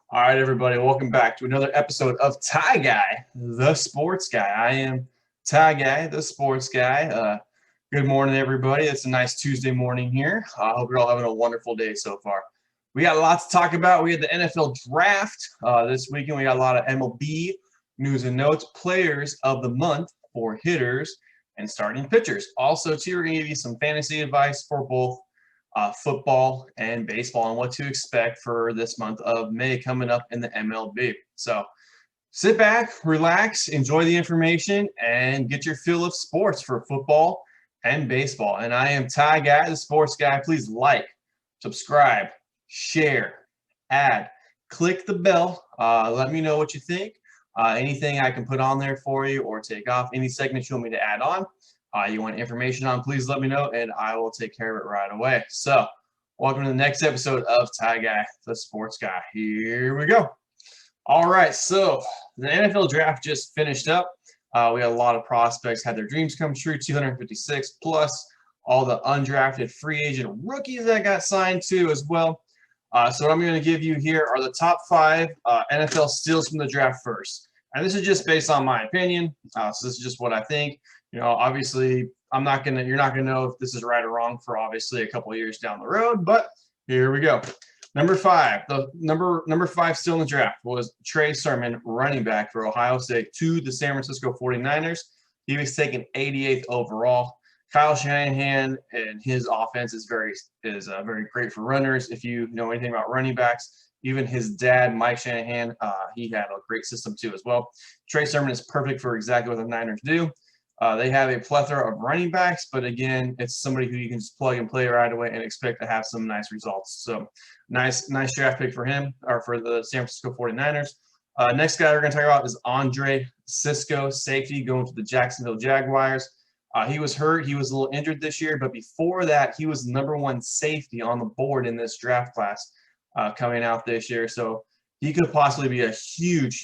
All right, everybody, welcome back to another episode of Ty Guy, the sports guy. I am Ty Guy, the sports guy. Good morning, everybody. It's a nice Tuesday morning here. I hope you're all having a wonderful day so far. We got a lot to talk about. We had the NFL draft this weekend. We got a lot of MLB news and notes, players of the month for hitters and starting pitchers. Also, too, we're going to give you some fantasy advice for both football and baseball and what to expect for this month of May coming up in the MLB. So sit back, relax, enjoy the information, and get your fill of sports for football and baseball. And I am Ty Guy, the sports guy. Please like, subscribe, share, add, click the bell. Let me know what you think. Anything I can put on there for you or take off, any segments you want me to add on. You want information on, please let me know, and I will take care of it right away. So, welcome to the next episode of Ty Guy, the sports guy. Here we go. All right, so the NFL draft just finished up. We had a lot of prospects had their dreams come true, 256 plus all the undrafted free agent rookies that got signed too as well. So what I'm going to give you here are the top 5 NFL steals from the draft first. And this is just based on my opinion. So this is just what I think. You know, obviously, you're not gonna know if this is right or wrong for obviously a couple of years down the road. But here we go. Number 5, the number 5 still in the draft was Trey Sermon, running back for Ohio State, to the San Francisco 49ers. He was taken 88th overall. Kyle Shanahan and his offense is very great for runners. If you know anything about running backs, even his dad, Mike Shanahan, he had a great system too as well. Trey Sermon is perfect for exactly what the Niners do. They have a plethora of running backs, but again, it's somebody who you can just plug and play right away and expect to have some nice results. So nice draft pick for him, or for the San Francisco 49ers. Next guy we're going to talk about is Andre Cisco, safety, going to the Jacksonville Jaguars. He was hurt. He was a little injured this year, but before that, he was number 1 safety on the board in this draft class coming out this year. So he could possibly be a huge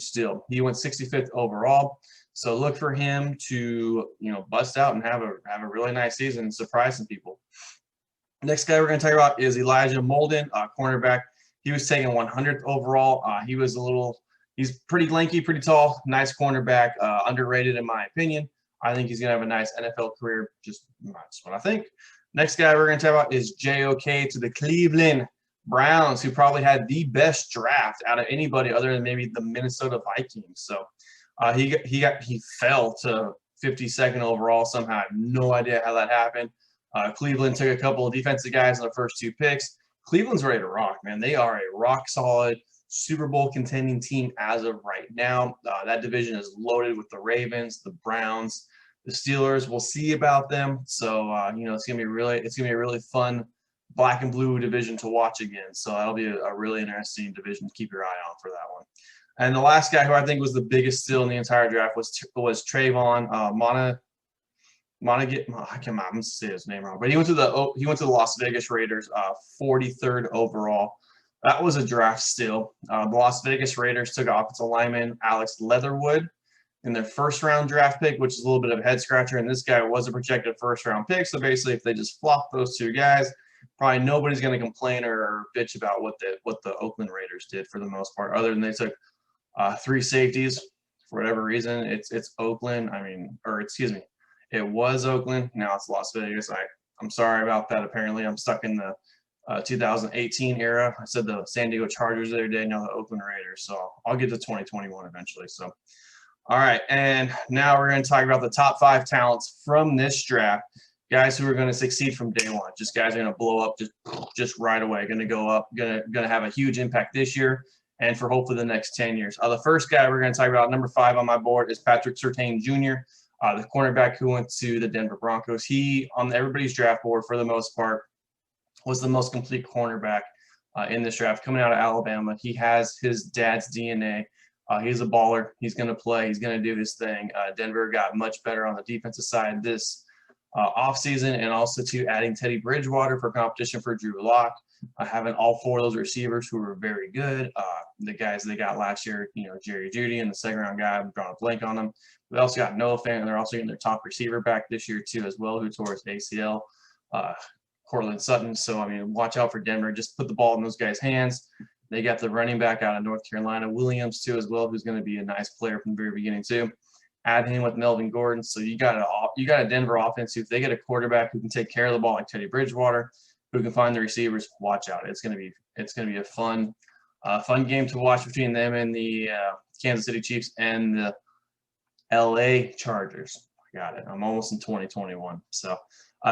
steal. He went 65th overall. So look for him to, bust out and have a really nice season and surprise some people. Next guy we're going to talk about is Elijah Molden, cornerback. He was taken 100th overall. He's pretty lanky, pretty tall, nice cornerback, underrated in my opinion. I think he's going to have a nice NFL career. That's what I think. Next guy we're going to talk about is JOK to the Cleveland Browns, who probably had the best draft out of anybody other than maybe the Minnesota Vikings. So he fell to 52nd overall somehow. I have no idea how that happened. Cleveland took a couple of defensive guys in the first 2 picks. Cleveland's ready to rock, man. They are a rock solid Super Bowl contending team as of right now. That division is loaded with the Ravens, the Browns, the Steelers. We'll see about them. So it's gonna be a really fun black and blue division to watch again. So that'll be a really interesting division to keep your eye on for that one. And the last guy who I think was the biggest steal in the entire draft was Trayvon Montague. I can't say his name wrong, but he went to the Las Vegas Raiders, 43rd overall. That was a draft steal. The Las Vegas Raiders took offensive lineman Alex Leatherwood in their first-round draft pick, which is a little bit of a head-scratcher, and this guy was a projected first-round pick. So basically, if they just flop those 2 guys, probably nobody's going to complain or bitch about what the Oakland Raiders did for the most part, other than they took 3 safeties for whatever reason. It's Oakland. It was Oakland. Now it's Las Vegas. I'm sorry about that. Apparently, I'm stuck in the 2018 era. I said the San Diego Chargers the other day, now the Oakland Raiders. So I'll get to 2021 eventually. So, all right. And now we're going to talk about the top 5 talents from this draft. Guys who are going to succeed from day one. Just guys are going to blow up just right away. Going to go up. Going to have a huge impact this year and for hopefully the next 10 years. The first guy we're going to talk about, number 5 on my board, is Patrick Surtain Jr., the cornerback who went to the Denver Broncos. He, on everybody's draft board for the most part, was the most complete cornerback in this draft, coming out of Alabama. He has his dad's DNA. He's a baller. He's going to play. He's going to do his thing. Denver got much better on the defensive side this offseason, and also to adding Teddy Bridgewater for competition for Drew Lock. Having all 4 of those receivers who were very good. The guys they got last year, Jerry Jeudy and the second-round guy, I'm drawing a blank on them. They also got Noah Fant, and they're also getting their top receiver back this year too as well, who tore his ACL. Cortland Sutton. So, watch out for Denver. Just put the ball in those guys' hands. They got the running back out of North Carolina, Williams, too, as well, who's going to be a nice player from the very beginning, too. Add him with Melvin Gordon. So you got a Denver offense who, if they get a quarterback who can take care of the ball like Teddy Bridgewater, who can find the receivers, watch out. It's going to be a fun game to watch between them and the Kansas City Chiefs and the LA Chargers. I got it. I'm almost in 2021. So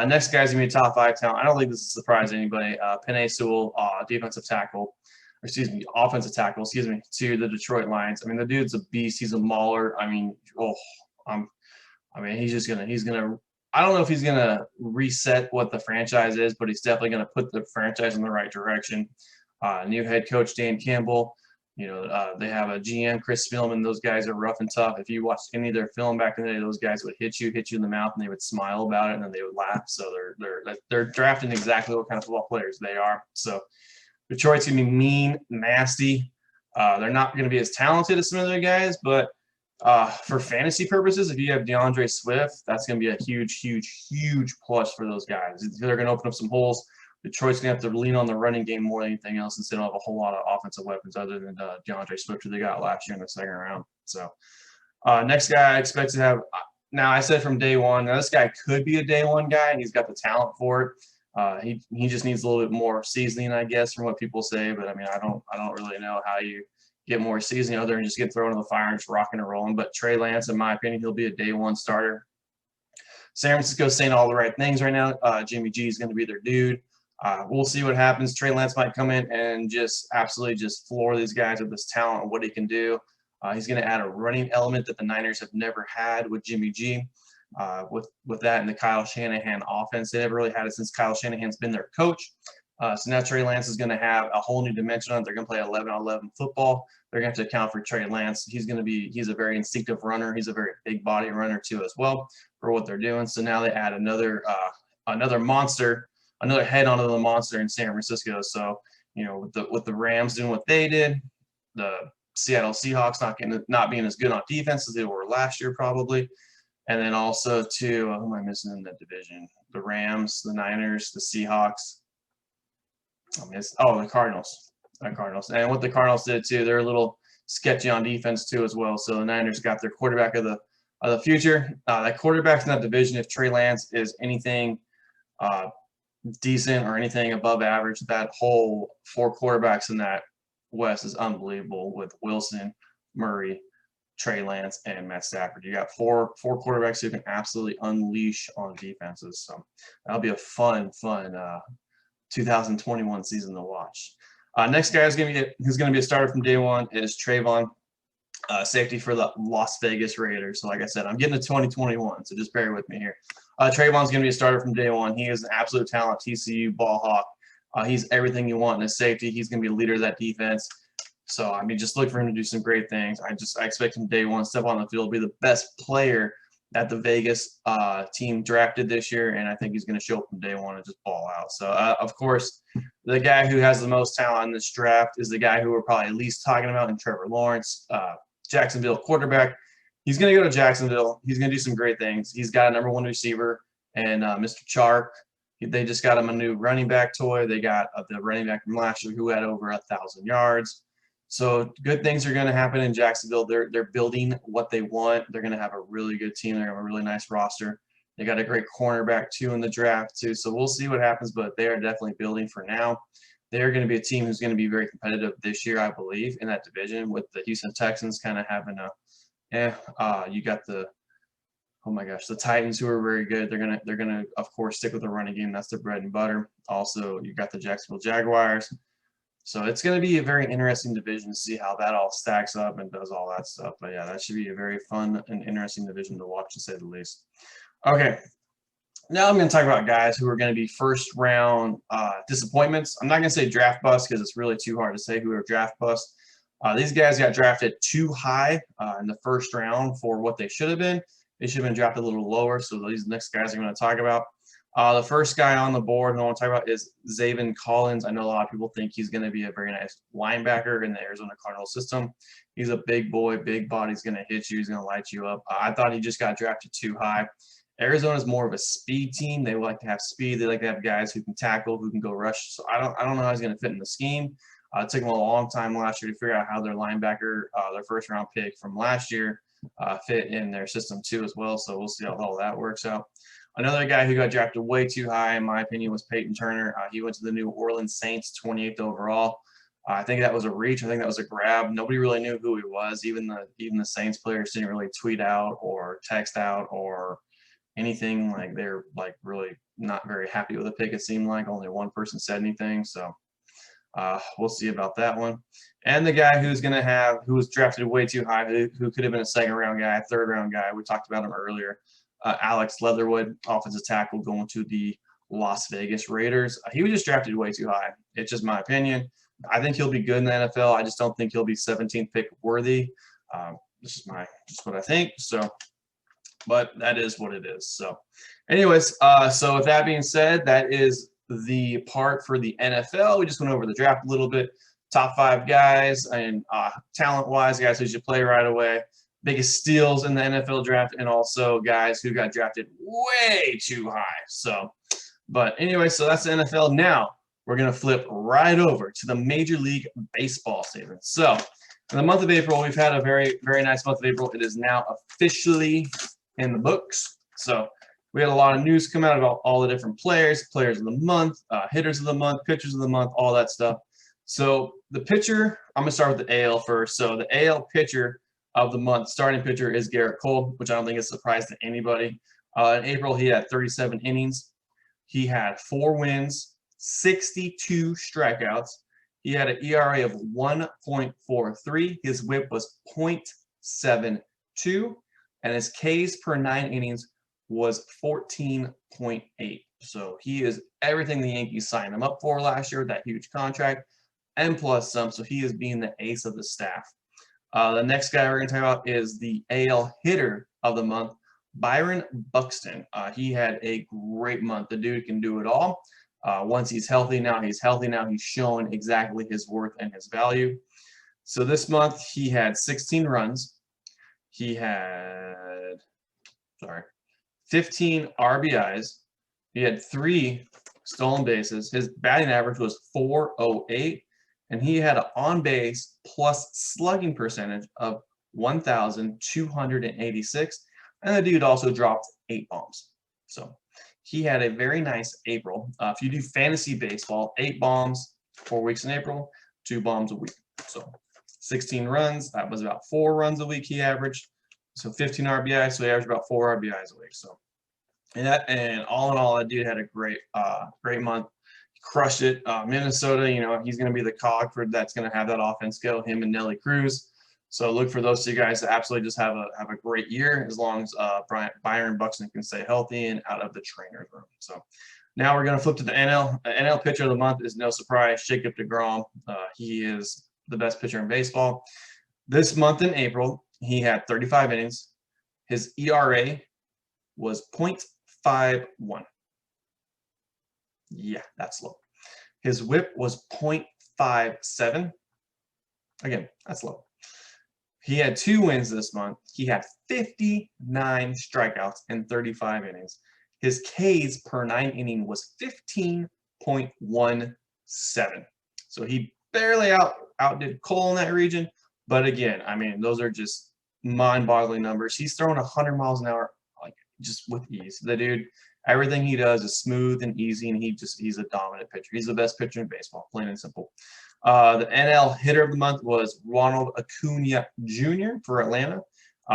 next guy's going to be a top 5 talent. I don't think this is a surprise to anybody. Penei Sewell, offensive tackle, to the Detroit Lions. I mean, the dude's a beast. He's a mauler. I mean, he's gonna. I don't know if he's gonna reset what the franchise is, but he's definitely gonna put the franchise in the right direction. New head coach Dan Campbell. They have a GM, Chris Spielman. Those guys are rough and tough. If you watched any of their film back in the day, those guys would hit you in the mouth, and they would smile about it, and then they would laugh. So they're drafting exactly what kind of football players they are. So Detroit's going to be mean, nasty. They're not going to be as talented as some of the other guys, but for fantasy purposes, if you have DeAndre Swift, that's going to be a huge, huge, huge plus for those guys. They're going to open up some holes. Detroit's going to have to lean on the running game more than anything else, since they don't have a whole lot of offensive weapons other than DeAndre Swift, who they got last year in the second round. So next guy I expect to have – now I said from day one, now this guy could be a day one guy. He's got the talent for it. He just needs a little bit more seasoning, I guess, from what people say. But I mean, I don't really know how you get more seasoning other than just get thrown in the fire and just rocking and rolling. But Trey Lance, in my opinion, he'll be a day one starter. San Francisco's saying all the right things right now. Jimmy G is going to be their dude. We'll see what happens. Trey Lance might come in and just absolutely just floor these guys with this talent and what he can do. He's going to add a running element that the Niners have never had with Jimmy G. With that and the Kyle Shanahan offense. They never really had it since Kyle Shanahan's been their coach. So now Trey Lance is going to have a whole new dimension on it. They're going to play 11-on-11 football. They're going to have to account for Trey Lance. He's a very instinctive runner. He's a very big body runner too as well for what they're doing. So now they add another monster, another head onto the monster in San Francisco. So, with the Rams doing what they did, the Seattle Seahawks not being as good on defense as they were last year probably. And then also who am I missing in the division? The Rams, the Niners, the Seahawks. The Cardinals. And what the Cardinals did too, they're a little sketchy on defense too as well. So the Niners got their quarterback of the future. That quarterback's in that division. If Trey Lance is anything decent or anything above average, that whole 4 quarterbacks in that West is unbelievable with Wilson, Murray, Trey Lance, and Matt Stafford. You got four quarterbacks who can absolutely unleash on defenses. So that'll be a fun 2021 season to watch. Next guy who's going to be a starter from day one is Trayvon, safety for the Las Vegas Raiders. So like I said, I'm getting to 2021, so just bear with me here. Trayvon's going to be a starter from day one. He is an absolute talent, TCU ball hawk. He's everything you want in a safety. He's going to be a leader of that defense. So, I mean, just look for him to do some great things. I expect him day one, step on the field, be the best player that the Vegas team drafted this year, and I think he's going to show up from day one and just ball out. So, of course, the guy who has the most talent in this draft is the guy who we're probably at least talking about in Trevor Lawrence, Jacksonville quarterback. He's going to go to Jacksonville. He's going to do some great things. He's got a number 1 receiver, and Mr. Chark. They just got him a new running back toy. They got the running back from last year who had over 1,000 yards. So good things are going to happen in Jacksonville. They're building what they want. They're going to have a really good team. They're going to have a really nice roster. They got a great cornerback too in the draft too. So we'll see what happens, but they are definitely building for now. They're going to be a team who's going to be very competitive this year, I believe, in that division with the Houston Texans kind of having you got the Titans, who are very good. They're gonna of course stick with the running game. That's their bread and butter. Also, you got the Jacksonville Jaguars. So it's going to be a very interesting division to see how that all stacks up and does all that stuff. But yeah, that should be a very fun and interesting division to watch, to say the least. Okay, now I'm going to talk about guys who are going to be first-round disappointments. I'm not going to say draft bust because it's really too hard to say who are draft bust. These guys got drafted too high in the first round for what they should have been. They should have been drafted a little lower. So these next guys I'm going to talk about. The first guy on the board who I want to talk about is Zaven Collins. I know a lot of people think he's going to be a very nice linebacker in the Arizona Cardinals system. He's a big boy, big body. He's going to hit you. He's going to light you up. I thought he just got drafted too high. Arizona's more of a speed team. They like to have speed. They like to have guys who can tackle, who can go rush. So I don't know how he's going to fit in the scheme. It took them a long time last year to figure out how their linebacker, their first-round pick from last year, fit in their system too as well. So we'll see how all that works out. Another guy who got drafted way too high, in my opinion, was Peyton Turner. He went to the New Orleans Saints, 28th overall. I think that was a reach. I think that was a grab. Nobody really knew who he was. Even the Saints players didn't really tweet out or text out or anything. Like they're like really not very happy with the pick. It seemed like only one person said anything. So we'll see about that one. And the guy who was drafted way too high, who could have been a second-round guy, third-round guy. We talked about him earlier. Alex Leatherwood, offensive tackle, going to the Las Vegas Raiders. He was just drafted way too high. It's just my opinion. I think he'll be good in the NFL. I just don't think he'll be 17th pick worthy. This is just what I think. So, but that is what it is. So, anyways, so with that being said, that is the part for the NFL. We just went over the draft a little bit. Top 5 guys and talent-wise, guys who should play right away. Biggest steals in the NFL draft, and also guys who got drafted way too high. So, but anyway, so that's the NFL. Now we're going to flip right over to the Major League Baseball season. So in the month of April, we've had a very, very nice month of April. It is now officially in the books. So we had a lot of news come out about all the different players of the month, hitters of the month, pitchers of the month, all that stuff. So the pitcher, I'm going to start with the AL first. So the AL pitcher of the month, starting pitcher, is Garrett Cole, which I don't think is a surprise to anybody. In April, he had 37 innings. He had 4 wins, 62 strikeouts. He had an ERA of 1.43. His WHIP was 0.72, and his Ks per 9 innings was 14.8. So he is everything the Yankees signed him up for last year with that huge contract, and plus some. So he is being the ace of the staff. The next guy we're going to talk about is the AL hitter of the month, Byron Buxton. He had a great month. The dude can do it all. Once he's healthy, now he's healthy. Now he's showing exactly his worth and his value. So this month he had 16 runs. He had, 15 RBIs. He had 3 stolen bases. His batting average was .408. And he had an on-base plus slugging percentage of 1,286. And the dude also dropped 8 bombs. So he had a very nice April. If you do fantasy baseball, 8 bombs, 4 weeks in April, 2 bombs a week. So 16 runs, that was about 4 runs a week he averaged. So 15 RBIs, so he averaged about 4 RBIs a week. So and all in all, that dude had a great month. Crushed it. Minnesota, he's going to be the cog that's going to have that offense go, him and Nelly Cruz. So look for those 2 guys to absolutely just have a great year, as long as Byron Buxton can stay healthy and out of the trainer's room. So now we're going to flip to the NL. NL pitcher of the month is no surprise, Jacob deGrom. He is the best pitcher in baseball. This month in April, he had 35 innings. His ERA was .51. Yeah, that's low. His WHIP was .57. Again, that's low. He had 2 wins this month. He had 59 strikeouts in 35 innings. His Ks per 9 inning was 15.17. So he barely outdid Cole in that region. But again, I mean, those are just mind-boggling numbers. He's throwing 100 miles an hour, like, just with ease. The dude, everything he does is smooth and easy, and he's a dominant pitcher. He's the best pitcher in baseball, plain and simple. The NL hitter of the month was Ronald Acuna Jr. for Atlanta.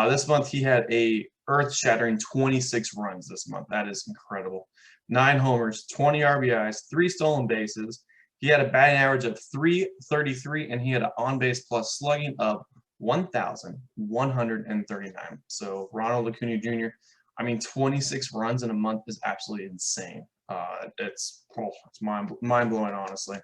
This month he had a earth-shattering 26 runs this month. That is incredible. 9 homers, 20 RBIs, 3 stolen bases. He had a batting average of .333, and he had an on-base plus slugging of 1,139. So Ronald Acuna Jr., I mean, 26 runs in a month is absolutely insane. It's mind-blowing, honestly.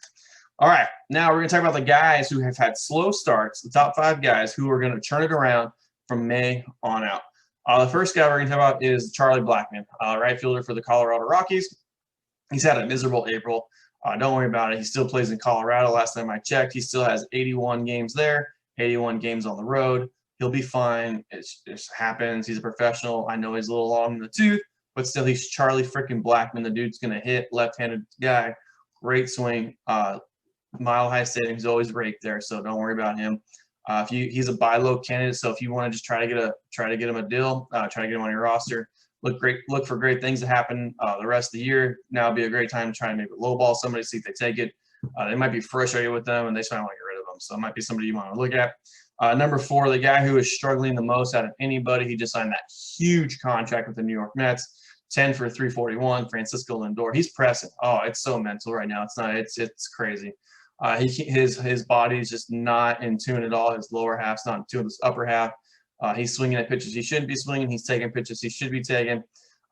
All right, now we're going to talk about the guys who have had slow starts, the top 5 guys who are going to turn it around from May on out. The first guy we're going to talk about is Charlie Blackmon, right fielder for the Colorado Rockies. He's had a miserable April. Don't worry about it. He still plays in Colorado. Last time I checked, he still has 81 games there, 81 games on the road. He'll be fine. It just happens. He's a professional. I know he's a little long in the tooth, but still, he's Charlie freaking Blackmon. The dude's going to hit, left-handed guy. Great swing. Mile High Stadium. He's always raked there, so don't worry about him. He's a buy low candidate, so if you want to just try to get him a deal, try to get him on your roster. Look for great things to happen the rest of the year. Now would be a great time to try and maybe lowball somebody, see if they take it. They might be frustrated with them, and they just might want to get rid of them. So it might be somebody you want to look at. Number 4, the guy who is struggling the most out of anybody. He just signed that huge contract with the New York Mets, 10 for $341. Francisco Lindor. He's pressing. Oh, it's so mental right now. It's crazy. His body's just not in tune at all. His lower half's not in tune with his upper half. He's swinging at pitches he shouldn't be swinging. He's taking pitches he should be taking.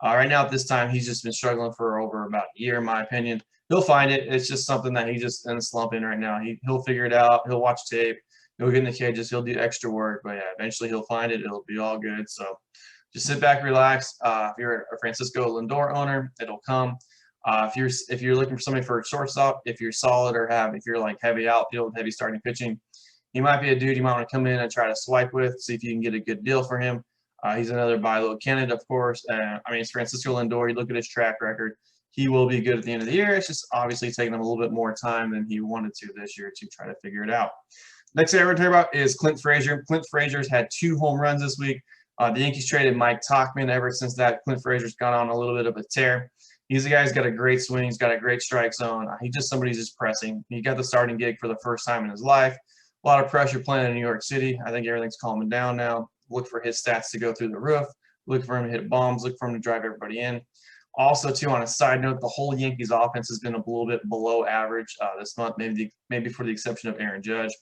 Right now at this time, he's just been struggling for over about a year, in my opinion. He'll find it. It's just something that he's just in a slump in right now. He'll figure it out. He'll watch tape. He'll get in the cages. He'll do extra work. But yeah, eventually he'll find it. It'll be all good. So just sit back, relax. If you're a Francisco Lindor owner, it'll come. If you're looking for somebody for a shortstop, if you're solid if you're like heavy outfield, heavy starting pitching, he might be a dude you might want to come in and try to swipe with, see if you can get a good deal for him. He's another buy low candidate, of course. It's Francisco Lindor. You look at his track record. He will be good at the end of the year. It's just obviously taking him a little bit more time than he wanted to this year to try to figure it out. Next guy we're going to talk about is Clint Frazier. Clint Frazier's had 2 home runs this week. The Yankees traded Mike Tauchman. Ever since that, Clint Frazier's gone on a little bit of a tear. He's a guy who's got a great swing. He's got a great strike zone. He's just somebody who's just pressing. He got the starting gig for the first time in his life. A lot of pressure playing in New York City. I think everything's calming down now. Look for his stats to go through the roof. Look for him to hit bombs. Look for him to drive everybody in. Also, too, on a side note, the whole Yankees offense has been a little bit below average this month, maybe for the exception of Aaron Judge.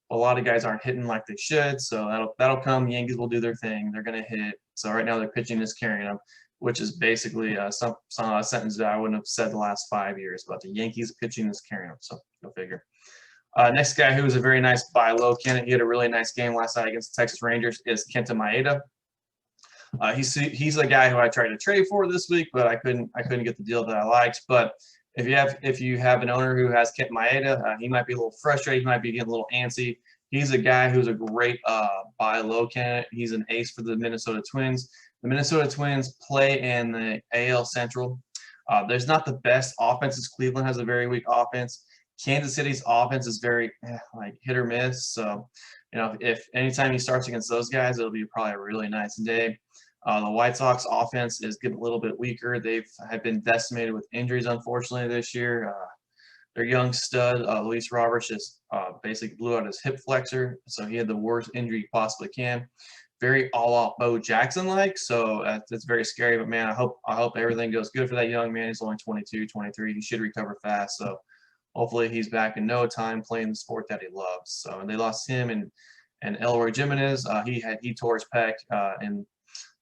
A lot of guys aren't hitting like they should, so that'll come. The Yankees will do their thing. They're going to hit. So right now their pitching is carrying them, which is basically a sentence that I wouldn't have said the last 5 years, but the Yankees pitching is carrying them, so go figure. Next guy who is a very nice buy low candidate, he had a really nice game last night against the Texas Rangers, is Kenta Maeda. He's a guy who I tried to trade for this week, but I couldn't get the deal that I liked. But if you have an owner who has Kenta Maeda, he might be a little frustrated. He might be getting a little antsy. He's a guy who's a great buy low candidate. He's an ace for the Minnesota Twins. The Minnesota Twins play in the AL Central. There's not the best offenses. Cleveland has a very weak offense. Kansas City's offense is very like hit or miss. So, if anytime he starts against those guys, it'll be probably a really nice day. The White Sox offense is getting a little bit weaker. Have been decimated with injuries, unfortunately, this year. Their young stud, Luis Roberts, just basically blew out his hip flexor, so he had the worst injury he possibly can. Very all-out Bo Jackson-like, so that's very scary. But man, I hope everything goes good for that young man. He's only 22, 23. He should recover fast. So hopefully he's back in no time playing the sport that he loves. So and they lost him and Elroy Jimenez. He tore his pec in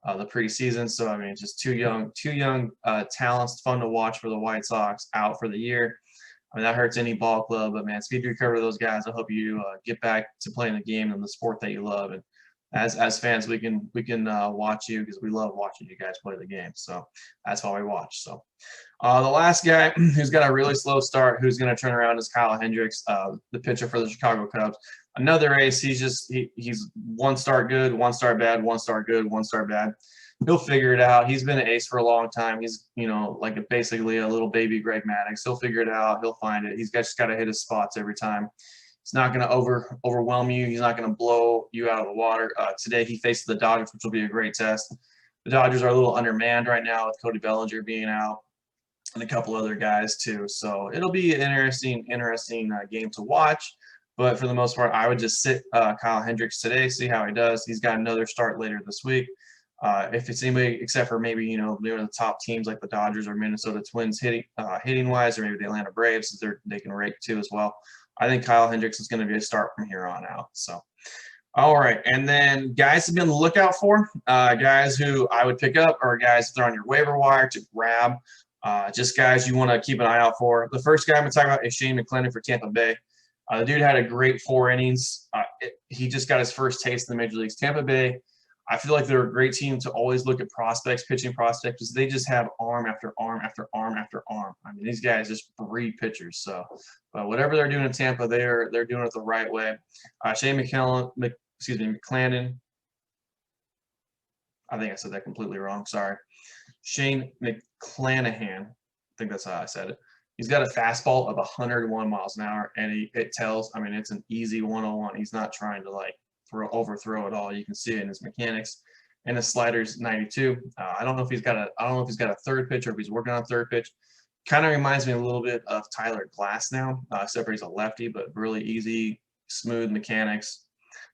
the preseason. So it's just two young talents, fun to watch for the White Sox, out for the year. That hurts any ball club, but man, speedy recovery to those guys. I hope you get back to playing the game and the sport that you love. And as fans, we can watch you because we love watching you guys play the game. So that's why we watch. So the last guy who's got a really slow start, who's going to turn around, is Kyle Hendricks, the pitcher for the Chicago Cubs. Another ace. He's 1 start good, 1 start bad, 1 start good, 1 start bad. He'll figure it out. He's been an ace for a long time. He's basically a little baby Greg Maddux. He'll figure it out. He'll find it. He's just got to hit his spots every time. He's not going to overwhelm you. He's not going to blow you out of the water. Today he faces the Dodgers, which will be a great test. The Dodgers are a little undermanned right now with Cody Bellinger being out and a couple other guys too. So it'll be an interesting game to watch. But for the most part, I would just sit Kyle Hendricks today, see how he does. He's got another start later this week. If it's anybody except for maybe they're the top teams like the Dodgers or Minnesota Twins hitting wise, or maybe the Atlanta Braves, they can rake too as well. I think Kyle Hendricks is going to be a start from here on out. So, all right, and then guys to be on the lookout for, guys who I would pick up, or guys that are on your waiver wire to grab, just guys you want to keep an eye out for. The first guy I'm going to talk about is Shane McClanahan for Tampa Bay. The dude had a great 4 innings. He just got his first taste in the major leagues. Tampa Bay, I feel like they're a great team to always look at pitching prospects, because they just have arm after arm after arm after arm. These guys just breed pitchers. So, but whatever they're doing in Tampa, they're doing it the right way. Shane McClanahan. I think I said that completely wrong. Sorry. Shane McClanahan. I think that's how I said it. He's got a fastball of 101 miles an hour, and it tells. I mean, it's an easy 101. He's not trying to like overthrow it all. You can see it in his mechanics. And his slider's 92. I don't know if he's got a third pitch or if he's working on a third pitch. Kind of reminds me a little bit of Tyler Glass now, except for he's a lefty, but really easy, smooth mechanics.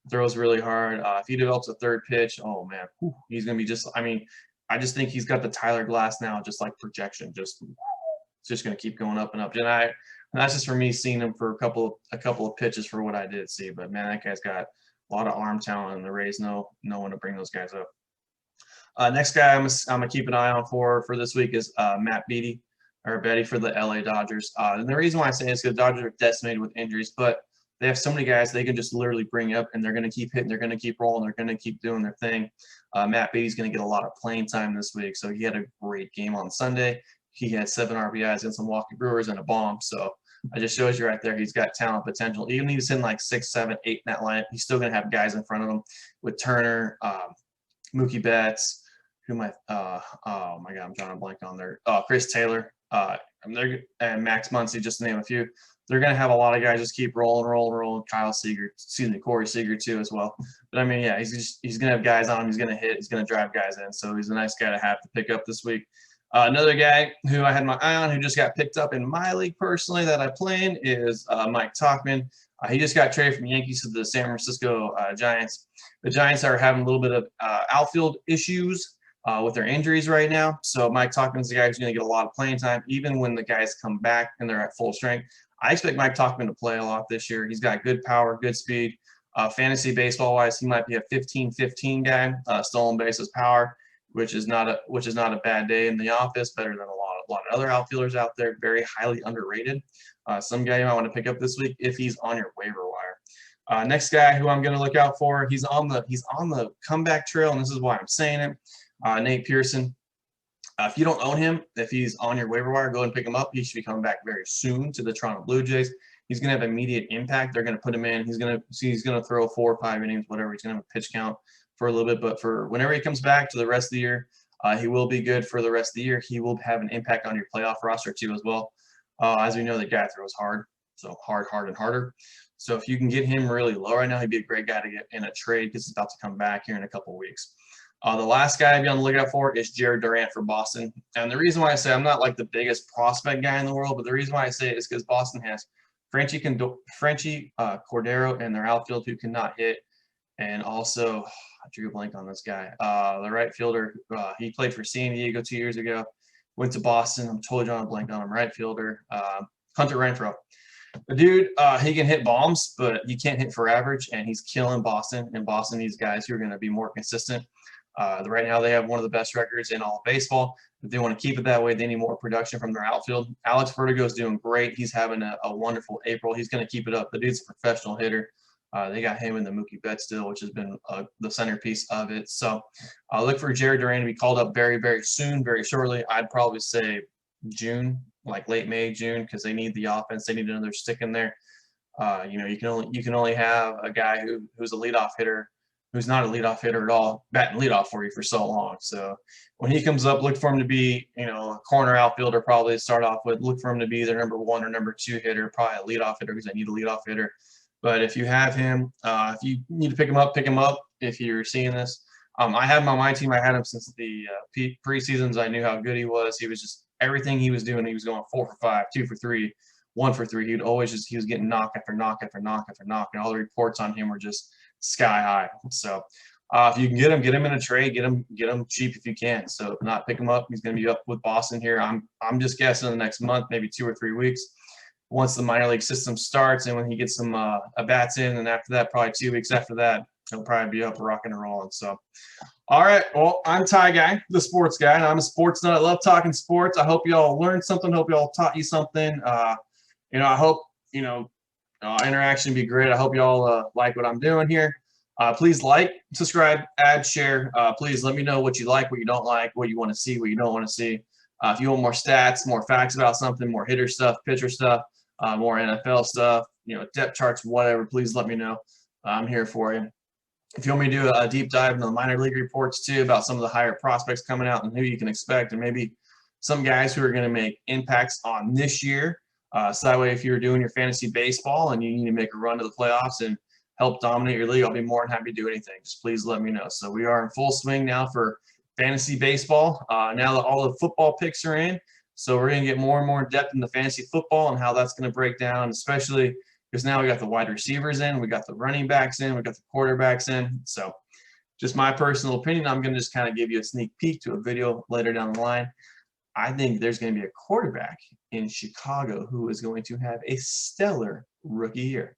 Throws really hard. If he develops a third pitch, oh man, he's gonna be just. I mean, I just think he's got the Tyler Glass now, just like projection, just it's just going to keep going up and up. And that's just for me seeing him for a couple of pitches for what I did see. But man, that guy's got a lot of arm talent, and the Rays know when to bring those guys up. Next guy I'm gonna keep an eye on for this week is Matt Beatty for the LA Dodgers. And the reason why I say this is because the Dodgers are decimated with injuries, but they have so many guys they can just literally bring up, and they're going to keep hitting, they're going to keep rolling, they're going to keep doing their thing. Matt Beatty's going to get a lot of playing time this week, so he had a great game on Sunday. He had 7 RBIs against the Milwaukee Brewers and a bomb. So I just shows you right there, he's got talent potential. Even if he's hitting like 6, 7, 8 in that lineup, he's still going to have guys in front of him with Turner, Mookie Betts, oh my God, I'm drawing a blank on there. Chris Taylor, and Max Muncy, just to name a few. They're going to have a lot of guys just keep rolling. Corey Seager too as well. But I mean, yeah, he's going to have guys on him. He's going to hit. He's going to drive guys in. So he's a nice guy to have to pick up this week. Another guy who I had my eye on who just got picked up in my league personally that I play in is Mike Tauchman. He just got traded from Yankees to the San Francisco Giants. The Giants are having a little bit of outfield issues with their injuries right now. So Mike Tauchman's the guy who's going to get a lot of playing time, even when the guys come back and they're at full strength. I expect Mike Tauchman to play a lot this year. He's got good power, good speed. Fantasy baseball-wise, he might be a 15-15 guy, stolen bases power, which is not a bad day in the office. Better than a lot of other outfielders out there. Very highly underrated. Some guy you might want to pick up this week if he's on your waiver wire. Next guy who I'm going to look out for, he's on the comeback trail, and this is why I'm saying it. Nate Pearson. If you don't own him, if he's on your waiver wire, go and pick him up. He should be coming back very soon to the Toronto Blue Jays. He's going to have immediate impact. They're going to put him in. He's going to throw 4 or 5 innings, whatever. He's going to have a pitch count for a little bit, but for whenever he comes back to the rest of the year, he will be good for the rest of the year. He will have an impact on your playoff roster too as well. As we know, the guy throws hard, so hard and harder. So if you can get him really low right now, he'd be a great guy to get in a trade because he's about to come back here in a couple of weeks. The last guy I'd be on the lookout for is Jarred Durant for Boston. And the reason why I say I'm not like the biggest prospect guy in the world, but the reason why I say it is because Boston has Franchy Cordero in their outfield who cannot hit. And also, I drew a blank on this guy. The right fielder, he played for San Diego 2 years ago, went to Boston. I'm totally drawing a blank on him. Right fielder, Hunter Renfroe. The dude, he can hit bombs, but he can't hit for average, and he's killing Boston. And Boston needs guys who are going to be more consistent. Right now, they have one of the best records in all of baseball. If they want to keep it that way, they need more production from their outfield. Alex Vertigo is doing great. He's having a wonderful April. He's going to keep it up. The dude's a professional hitter. They got him in the Mookie Betts deal, which has been the centerpiece of it. So look for Jarred Durant to be called up very, very soon, very shortly. I'd probably say June, like late May, June, because they need the offense. They need another stick in there. You can only have a guy who's a leadoff hitter, who's not a leadoff hitter at all, batting leadoff for you for so long. So when he comes up, look for him to be, a corner outfielder probably to start off with. Look for him to be their number 1 or number 2 hitter, probably a leadoff hitter because they need a leadoff hitter. But if you have him, if you need to pick him up, if you're seeing this. I have him on my team. I had him since the preseasons. I knew how good he was. He was just everything he was doing. He was going 4 for 5, 2 for 3, 1 for 3. He was getting knock after knock after knock after knock, and all the reports on him were just sky high. So if you can get him in a trade, get him cheap if you can. So if not, pick him up. He's going to be up with Boston here. I'm just guessing in the next month, maybe 2 or 3 weeks. Once the minor league system starts and when he gets some at-bats in, and after that, probably 2 weeks after that, he'll probably be up rocking and rolling. So, all right, well, I'm Ty Guy, the sports guy, and I'm a sports nut. I love talking sports. I hope you all learned something. Hope you all taught you something. I hope, interaction be great. I hope you all like what I'm doing here. Please like, subscribe, add, share. Please let me know what you like, what you don't like, what you want to see, what you don't want to see. If you want more stats, more facts about something, more hitter stuff, pitcher stuff, more NFL stuff, depth charts, whatever, please let me know. I'm here for you. If you want me to do a deep dive into the minor league reports too about some of the higher prospects coming out and who you can expect and maybe some guys who are going to make impacts on this year. So that way, if you're doing your fantasy baseball and you need to make a run to the playoffs and help dominate your league, I'll be more than happy to do anything. Just please let me know. So we are in full swing now for fantasy baseball. Now that all the football picks are in, so we're going to get more and more depth in the fantasy football and how that's going to break down, especially because now we got the wide receivers in, we got the running backs in, we got the quarterbacks in. So just my personal opinion, I'm going to just kind of give you a sneak peek to a video later down the line. I think there's going to be a quarterback in Chicago who is going to have a stellar rookie year.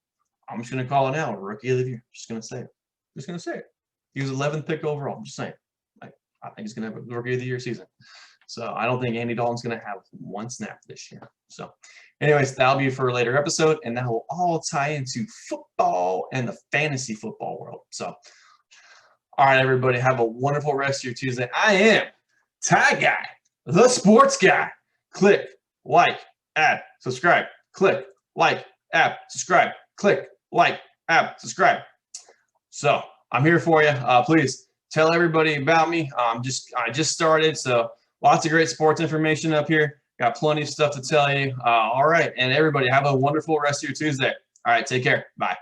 I'm just going to call it now, rookie of the year. Just going to say it. Just going to say it. He was 11th pick overall. I'm just saying. I think he's going to have a rookie of the year season. So I don't think Andy Dalton's going to have one snap this year. So anyways, that'll be for a later episode, and that will all tie into football and the fantasy football world. So, all right, everybody, have a wonderful rest of your Tuesday. I am Ty Guy, the sports guy. Click, like, add, subscribe. Click, like, add, subscribe. Click, like, add, subscribe. So I'm here for you. Please tell everybody about me. I just started, so lots of great sports information up here. Got plenty of stuff to tell you. All right, and everybody have a wonderful rest of your Tuesday. All right, take care. Bye.